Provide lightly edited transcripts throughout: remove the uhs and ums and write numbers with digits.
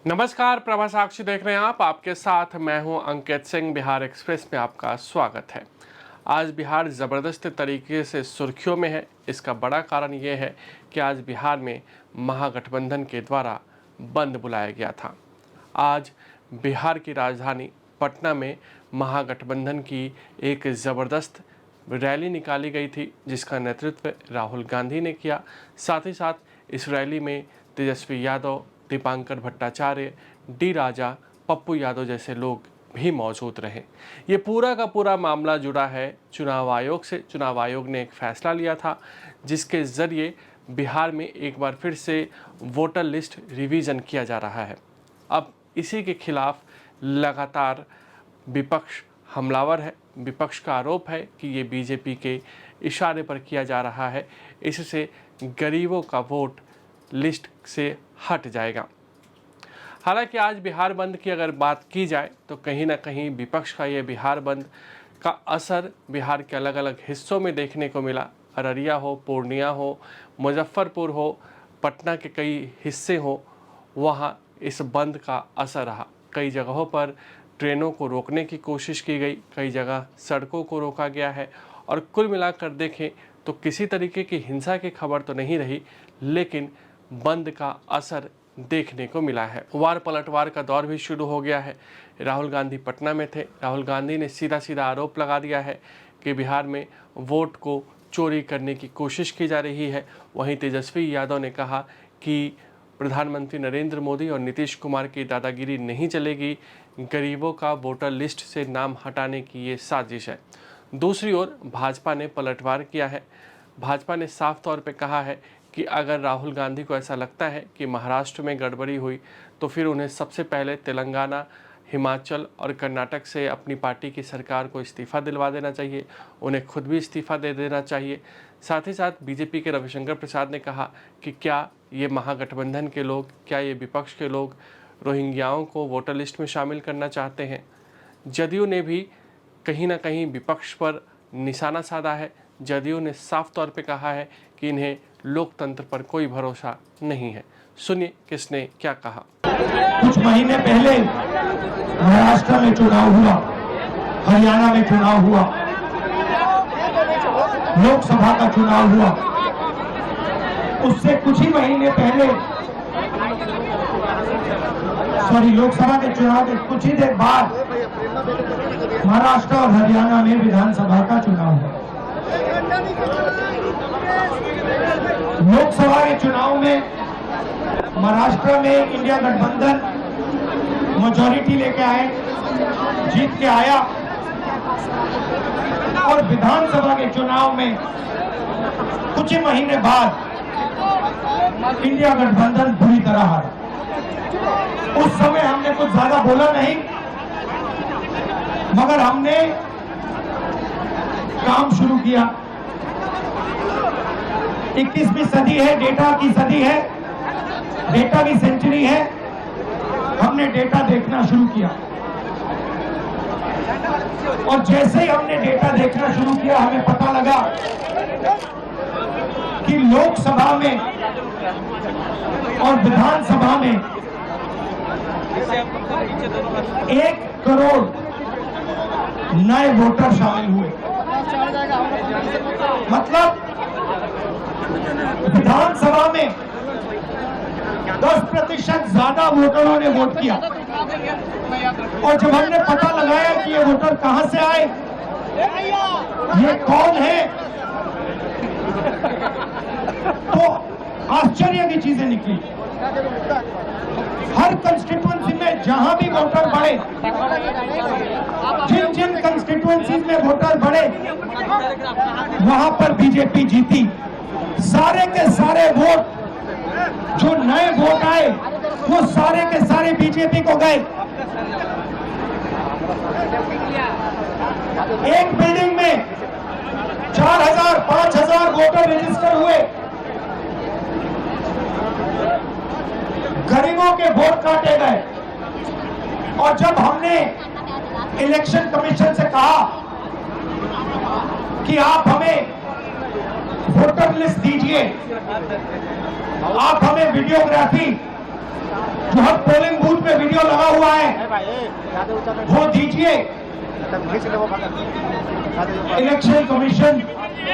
नमस्कार, प्रभा साक्षी देख रहे हैं आप। आपके साथ मैं हूं अंकित सिंह। बिहार एक्सप्रेस में आपका स्वागत है। आज बिहार ज़बरदस्त तरीके से सुर्खियों में है। इसका बड़ा कारण ये है कि आज बिहार में महागठबंधन के द्वारा बंद बुलाया गया था। आज बिहार की राजधानी पटना में महागठबंधन की एक ज़बरदस्त रैली निकाली गई थी, जिसका नेतृत्व राहुल गांधी ने किया। साथ ही साथ इस रैली में तेजस्वी यादव, दीपांकर भट्टाचार्य, डी राजा, पप्पू यादव जैसे लोग भी मौजूद रहे। ये पूरा का पूरा मामला जुड़ा है चुनाव आयोग से। चुनाव आयोग ने एक फैसला लिया था, जिसके ज़रिए बिहार में एक बार फिर से वोटर लिस्ट रिवीजन किया जा रहा है। अब इसी के खिलाफ लगातार विपक्ष हमलावर है। विपक्ष का आरोप है कि ये बीजेपी के इशारे पर किया जा रहा है। इससे गरीबों का वोट लिस्ट से हट जाएगा। हालांकि आज बिहार बंद की अगर बात की जाए तो कहीं ना कहीं विपक्ष का ये बिहार बंद का असर बिहार के अलग अलग हिस्सों में देखने को मिला। अररिया हो, पूर्णिया हो, मुजफ्फरपुर हो, पटना के कई हिस्से हो, वहाँ इस बंद का असर रहा। कई जगहों पर ट्रेनों को रोकने की कोशिश की गई, कई जगह सड़कों को रोका गया है। और कुल मिलाकर देखें तो किसी तरीके की हिंसा की खबर तो नहीं रही, लेकिन बंद का असर देखने को मिला है। वार पलटवार का दौर भी शुरू हो गया है। राहुल गांधी पटना में थे। राहुल गांधी ने सीधा सीधा आरोप लगा दिया है कि बिहार में वोट को चोरी करने की कोशिश की जा रही है। वहीं तेजस्वी यादव ने कहा कि प्रधानमंत्री नरेंद्र मोदी और नीतीश कुमार की दादागिरी नहीं चलेगी, गरीबों का वोटर लिस्ट से नाम हटाने की ये साजिश है। दूसरी ओर भाजपा ने पलटवार किया है। भाजपा ने साफ तौर पे कहा है कि अगर राहुल गांधी को ऐसा लगता है कि महाराष्ट्र में गड़बड़ी हुई, तो फिर उन्हें सबसे पहले तेलंगाना, हिमाचल और कर्नाटक से अपनी पार्टी की सरकार को इस्तीफ़ा दिलवा देना चाहिए। उन्हें खुद भी इस्तीफ़ा दे देना चाहिए। साथ ही साथ बीजेपी के रविशंकर प्रसाद ने कहा कि क्या ये महागठबंधन के लोग, क्या ये विपक्ष के लोग रोहिंग्याओं को वोटर लिस्ट में शामिल करना चाहते हैं। जदयू ने भी कहीं ना कहीं विपक्ष पर निशाना साधा है। जदयू ने साफ तौर पे कहा है कि इन्हें लोकतंत्र पर कोई भरोसा नहीं है। सुनिए किसने क्या कहा। कुछ महीने पहले महाराष्ट्र में चुनाव हुआ, हरियाणा में चुनाव हुआ, लोकसभा का चुनाव हुआ। उससे कुछ ही महीने पहले लोकसभा के चुनाव के कुछ ही देर बाद महाराष्ट्र और हरियाणा में विधानसभा का चुनाव हुआ। लोकसभा के चुनाव में महाराष्ट्र में इंडिया गठबंधन मेजॉरिटी लेके आए, जीत के आया। और विधानसभा के चुनाव में कुछ ही महीने बाद इंडिया गठबंधन बुरी तरह हारा। उस समय हमने कुछ ज्यादा बोला नहीं, मगर हमने काम शुरू किया। 21वीं सदी है, डेटा की सदी है, डेटा की सेंचुरी है। हमने डेटा देखना शुरू किया और जैसे ही हमने डेटा देखना शुरू किया, हमें पता लगा कि लोकसभा में और विधानसभा में 1 करोड़ नए वोटर शामिल हुए। मतलब विधानसभा में 10% ज्यादा वोटरों ने वोट किया। और जब हमने पता लगाया कि ये वोटर कहां से आए, ये कौन है, तो आश्चर्य की चीजें निकली। हर कंस्टिट्यूएंसी में जहां भी वोटर बढ़े, जिन जिन कंस्टिट्यूएंसीज में वोटर बढ़े, वहां पर बीजेपी जीती। सारे के सारे वोट जो नए वोट आए, वो सारे के सारे बीजेपी को गए। एक बिल्डिंग में 4000 5000 वोटर रजिस्टर हुए। गरीबों के वोट काटे गए। और जब हमने इलेक्शन कमीशन से कहा कि आप हमें वोटर लिस्ट दीजिए, आप हमें वीडियोग्राफी जो हर पोलिंग बूथ पे वीडियो लगा हुआ है वो दीजिए। इलेक्शन कमीशन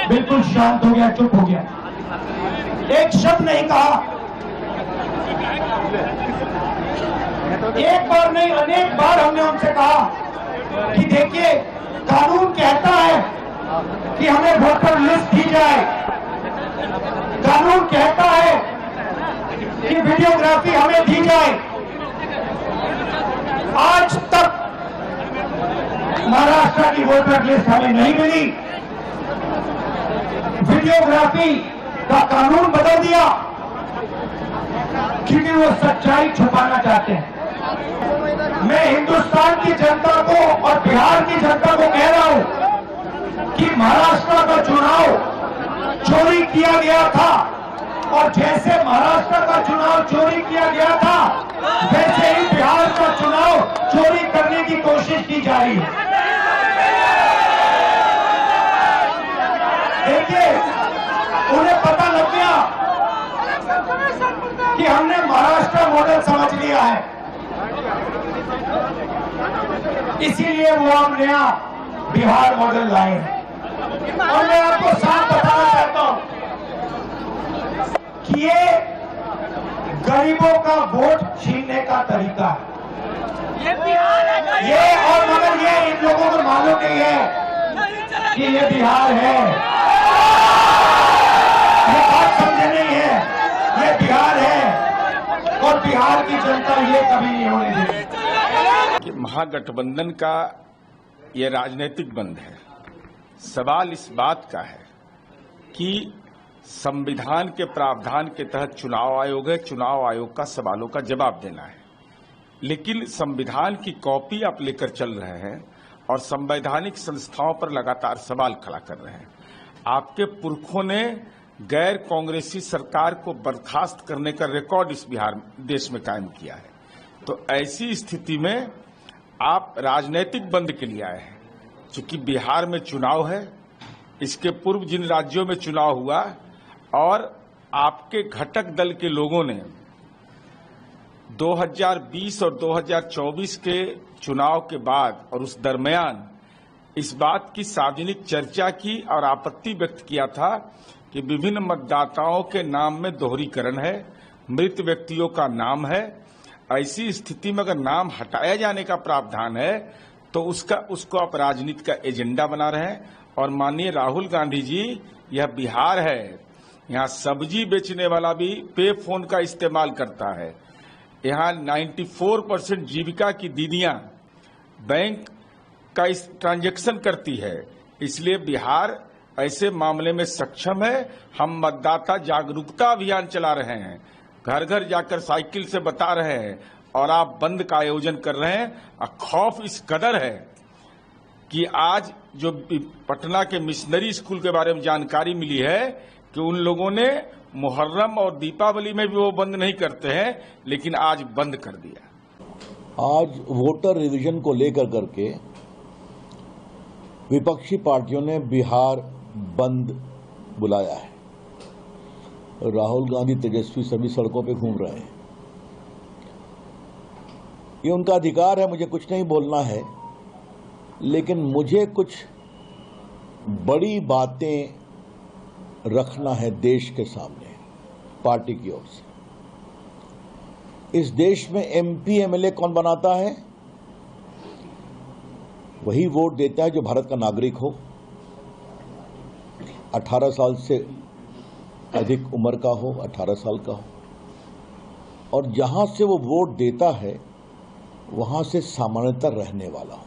बिल्कुल शांत हो गया, चुप हो गया, एक शब्द नहीं कहा। एक बार नहीं अनेक बार हमने उनसे कहा कि देखिए कानून कहता है कि हमें वोटर लिस्ट दी जाए, कानून कहता है कि वीडियोग्राफी हमें दी जाए। आज तक महाराष्ट्र की वोटर लिस्ट हमें नहीं मिली, वीडियोग्राफी का कानून बदल दिया क्योंकि वो सच्चाई छुपाना चाहते हैं। मैं हिंदुस्तान की जनता को और बिहार की जनता को कह रहा हूं कि महाराष्ट्र का चुनाव चोरी किया गया था और जैसे महाराष्ट्र का चुनाव चोरी किया गया था वैसे ही बिहार का चुनाव चोरी करने की कोशिश की जा रही है। देखिए उन्हें पता लग गया कि हमने महाराष्ट्र मॉडल समझ लिया है, इसीलिए वो हम नया बिहार मॉडल लाए हैं। और मैं आपको साफ बताना चाहता हूं कि ये गरीबों का वोट छीनने का तरीका है ये, और मगर ये इन लोगों को मालूम नहीं है कि ये बिहार है, ये बात समझे नहीं है, ये बिहार है और बिहार की जनता ये कभी नहीं होने देगी। कि महागठबंधन का ये राजनीतिक बंद है। सवाल इस बात का है कि संविधान के प्रावधान के तहत चुनाव आयोग है, चुनाव आयोग का सवालों का जवाब देना है, लेकिन संविधान की कॉपी आप लेकर चल रहे हैं और संवैधानिक संस्थाओं पर लगातार सवाल खड़ा कर रहे हैं। आपके पुरखों ने गैर कांग्रेसी सरकार को बर्खास्त करने का रिकॉर्ड इस बिहार देश में कायम किया है। तो ऐसी स्थिति में आप राजनीतिक बंद के लिए आए हैं। चूंकि बिहार में चुनाव है, इसके पूर्व जिन राज्यों में चुनाव हुआ और आपके घटक दल के लोगों ने 2020 और 2024 के चुनाव के बाद और उस दरमियान इस बात की सार्वजनिक चर्चा की और आपत्ति व्यक्त किया था कि विभिन्न मतदाताओं के नाम में दोहरीकरण है, मृत व्यक्तियों का नाम है। ऐसी स्थिति में अगर नाम हटाया जाने का प्रावधान है तो उसको आप राजनीति का एजेंडा बना रहे हैं। और माननीय राहुल गांधी जी, यह बिहार है, यहाँ सब्जी बेचने वाला भी पे फोन का इस्तेमाल करता है। यहाँ 94% जीविका की दीदियां बैंक का इस ट्रांजैक्शन करती है। इसलिए बिहार ऐसे मामले में सक्षम है। हम मतदाता जागरूकता अभियान चला रहे हैं, घर घर जाकर साइकिल से बता रहे हैं और आप बंद का आयोजन कर रहे हैं। खौफ इस कदर है कि आज जो पटना के मिशनरी स्कूल के बारे में जानकारी मिली है कि उन लोगों ने मुहर्रम और दीपावली में भी वो बंद नहीं करते हैं, लेकिन आज बंद कर दिया। आज वोटर रिवीजन को लेकर करके विपक्षी पार्टियों ने बिहार बंद बुलाया है। राहुल गांधी, तेजस्वी सभी सड़कों पे घूम रहे हैं। ये उनका अधिकार है, मुझे कुछ नहीं बोलना है, लेकिन मुझे कुछ बड़ी बातें रखना है देश के सामने पार्टी की ओर से। इस देश में एमपी एमएलए कौन बनाता है? वही वोट देता है जो भारत का नागरिक हो, 18 साल से अधिक उम्र का हो, 18 साल का हो, और जहां से वो वोट देता है वहां से सामान्यतः रहने वाला हो।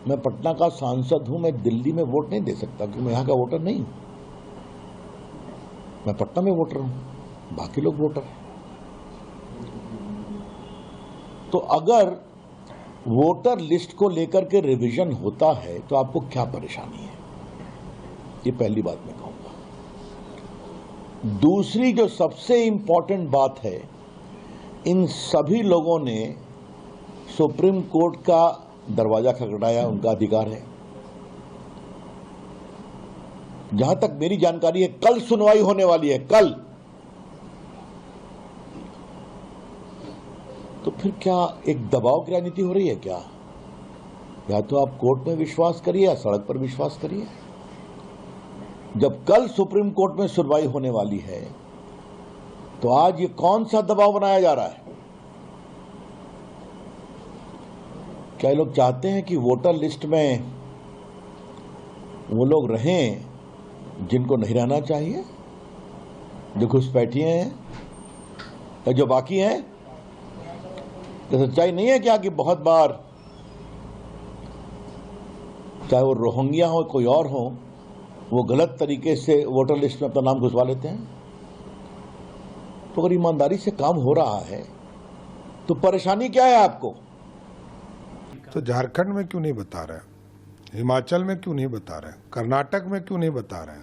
मैं पटना का सांसद हूं, मैं दिल्ली में वोट नहीं दे सकता क्योंकि मैं यहां का वोटर नहीं हूं। मैं पटना में वोटर हूं, बाकी लोग वोटर हैं। तो अगर वोटर लिस्ट को लेकर के रिवीजन होता है तो आपको क्या परेशानी है? ये पहली बात मैं कहूंगा। दूसरी जो सबसे इंपॉर्टेंट बात है, इन सभी लोगों ने सुप्रीम कोर्ट का दरवाजा खटखटाया, उनका अधिकार है। जहां तक मेरी जानकारी है, कल सुनवाई होने वाली है। कल फिर क्या एक दबाव की राजनीति हो रही है क्या? या तो आप कोर्ट में विश्वास करिए या सड़क पर विश्वास करिए। जब कल सुप्रीम कोर्ट में सुनवाई होने वाली है तो आज ये कौन सा दबाव बनाया जा रहा है? क्या ये लोग चाहते हैं कि वोटर लिस्ट में वो लोग रहें जिनको नहीं रहना चाहिए, जो घुसपैठिए हैं या जो बाकी हैं? तो सच्चाई नहीं है क्या कि बहुत बार चाहे वो रोहिंग्या हो कोई और हो, वो गलत तरीके से वोटर लिस्ट में अपना नाम घुसवा लेते हैं? तो अगर ईमानदारी से काम हो रहा है तो परेशानी क्या है आपको? तो झारखंड में क्यों नहीं बता रहे, हिमाचल में क्यों नहीं बता रहे, कर्नाटक में क्यों नहीं बता रहे,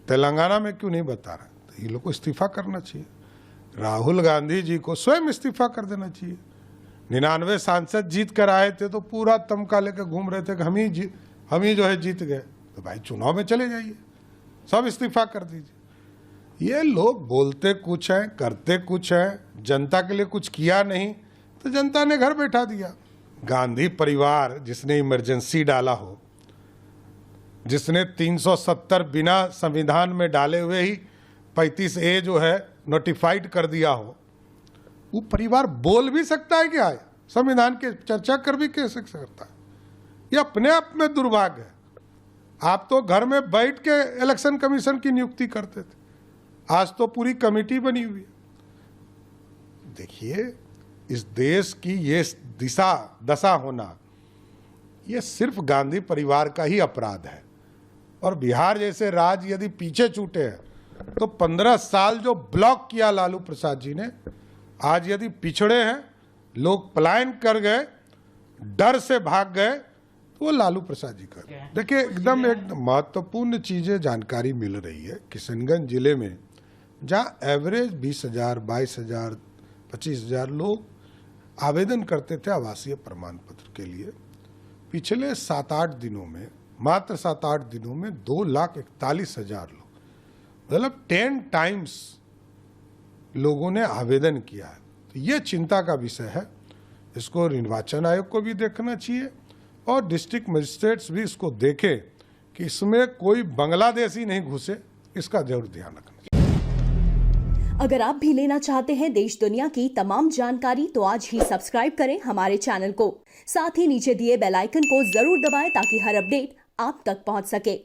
तेलंगाना में क्यों नहीं बता रहे? तो ये लोग को इस्तीफा करना चाहिए। राहुल गांधी जी को स्वयं इस्तीफा कर देना चाहिए। 99 सांसद जीत कर आए थे तो पूरा तमका लेकर घूम रहे थे कि हम ही जो है जीत गए। तो भाई चुनाव में चले जाइए, सब इस्तीफा कर दीजिए। ये लोग बोलते कुछ हैं, करते कुछ हैं, जनता के लिए कुछ किया नहीं तो जनता ने घर बैठा दिया। गांधी परिवार जिसने इमरजेंसी डाला हो, जिसने 370 बिना संविधान में डाले हुए ही 35A जो है नोटिफाइड कर दिया हो, वो परिवार बोल भी सकता है क्या? संविधान के चर्चा कर भी कैसे सकता है? ये अपने आप में दुर्भाग्य है। आप तो घर में बैठ के इलेक्शन कमीशन की नियुक्ति करते थे, आज तो पूरी कमेटी बनी हुई है। देखिए, इस देश की ये दशा होना, ये सिर्फ गांधी परिवार का ही अपराध है। और बिहार जैसे राज्य यदि पीछे छूटे हैं तो 15 साल जो ब्लॉक किया लालू प्रसाद जी ने, आज यदि पिछड़े हैं, लोग पलायन कर गए, डर से भाग गए, तो वो लालू प्रसाद जी का। देखिए, एकदम एक महत्वपूर्ण चीजें जानकारी मिल रही है। किशनगंज जिले में जहाँ एवरेज 20,000, 22,000, 25,000 लोग आवेदन करते थे आवासीय प्रमाण पत्र के लिए, पिछले 7-8 दिनों में, मात्र 7-8 दिनों में 2,41,000 लोग, मतलब 10 टाइम्स लोगों ने आवेदन किया है। तो ये चिंता का विषय है। इसको निर्वाचन आयोग को भी देखना चाहिए और डिस्ट्रिक्ट मजिस्ट्रेट्स भी इसको देखें कि इसमें कोई बांग्लादेशी नहीं घुसे, इसका जरूर ध्यान रखना चाहिए। अगर आप भी लेना चाहते हैं देश दुनिया की तमाम जानकारी तो आज ही सब्सक्राइब करें हमारे चैनल को। साथ ही नीचे दिए बेल आइकन को जरूर दबाएं ताकि हर अपडेट आप तक पहुंच सके।